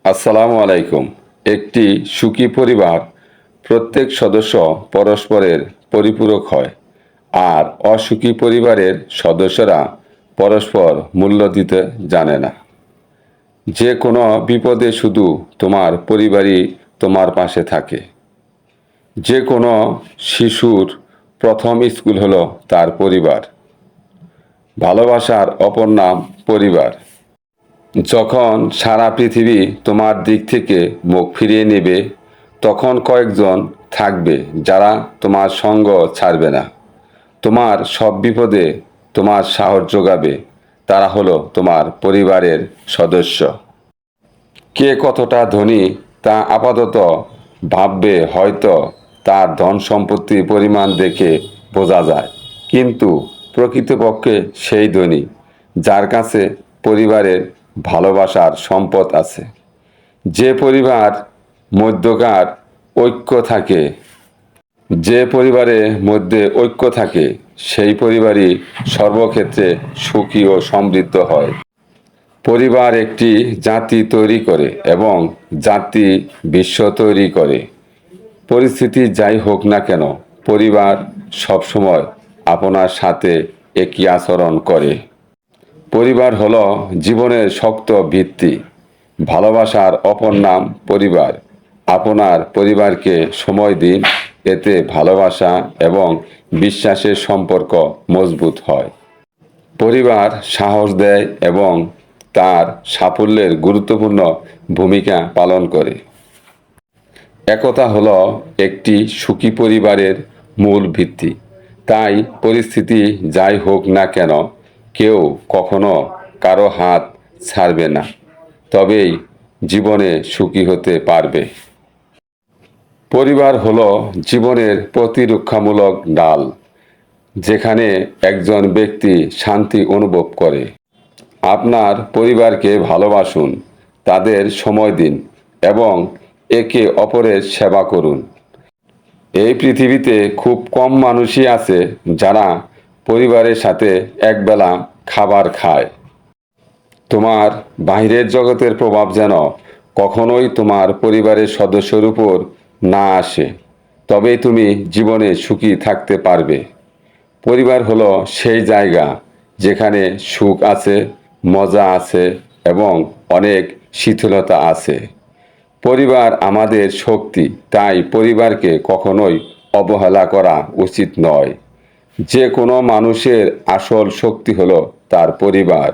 আসসালামু আলাইকুম। একটি সুখী পরিবার প্রত্যেক সদস্য পরস্পরের পরিপূরক হয়, আর অসুখী পরিবারের সদস্যরা পরস্পর মূল্য দিতে জানে না। যে কোনো বিপদে শুধু তোমার পরিবারই তোমার পাশে থাকে। যে কোনো শিশুর প্রথম স্কুল হলো তার পরিবার। ভালোবাসার অপর নাম পরিবার। যখন সারা পৃথিবী তোমার দিক থেকে মুখ ফিরিয়ে নেবে, তখন কয়েকজন থাকবে যারা তোমার সঙ্গ ছাড়বে না। তোমার সব বিপদে তোমার সাহস যোগাবে। তারা হলো তোমার পরিবারের সদস্য। কে কতটা ধনী তা আপাতত ভাববে হয়তো তার ধন সম্পত্তির পরিমাণ দেখে বোঝা যায়, কিন্তু প্রকৃতপক্ষে সেই ধনী যার কাছে পরিবারের ভালোবাসার সম্পদ আছে। যে পরিবার মধ্যকার ঐক্য থাকে যে পরিবারের মধ্যে ঐক্য থাকে সেই পরিবারই সর্বক্ষেত্রে সুখী ও সমৃদ্ধ হয়। পরিবার একটি জাতি তৈরি করে এবং জাতি বিশ্ব তৈরি করে। পরিস্থিতি যাই হোক না কেন, পরিবার সবসময় আপনার সাথে একই আচরণ করে। পরিবার হলো জীবনের শক্ত ভিত্তি। ভালোবাসার অপর নাম পরিবার। আপনার পরিবারকে সময় দিন, এতে ভালোবাসা এবং বিশ্বাসের সম্পর্ক মজবুত হয়। পরিবার সাহস দেয় এবং তার সাফল্যের গুরুত্বপূর্ণ ভূমিকা পালন করে। একতা হলো একটি সুখী পরিবারের মূল ভিত্তি। তাই পরিস্থিতি যাই হোক না কেন, কেউ কখনো কারো হাত ছাড়বে না, তবেই জীবনে সুখী হতে পারবে। পরিবার হলো জীবনের প্রতিরক্ষামূলক ডাল, যেখানে একজন ব্যক্তি শান্তি অনুভব করে। আপনার পরিবারকে ভালোবাসুন, তাদের সময় দিন এবং একে অপরের সেবা করুন। এই পৃথিবীতে খুব কম মানুষই আছে যারা পরিবারের সাথে একবেলা খাবার খায়। তোমার বাইরের জগতের প্রভাব যেন কখনোই তোমার পরিবারের সদস্যর উপর না আসে, তবেই তুমি জীবনে সুখী থাকতে পারবে। পরিবার হলো সেই জায়গা যেখানে সুখ আছে, মজা আছে এবং অনেক শিথিলতা আছে। পরিবার আমাদের শক্তি, তাই পরিবারকে কখনোই অবহেলা করা উচিত নয়। যে কোনো মানুষের আসল শক্তি হলো তার পরিবার।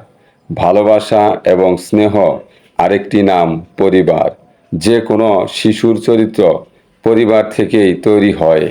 ভালোবাসা এবং স্নেহ আরেকটি নাম পরিবার। যে কোনো শিশুর চরিত্র পরিবার থেকেই তৈরি হয়।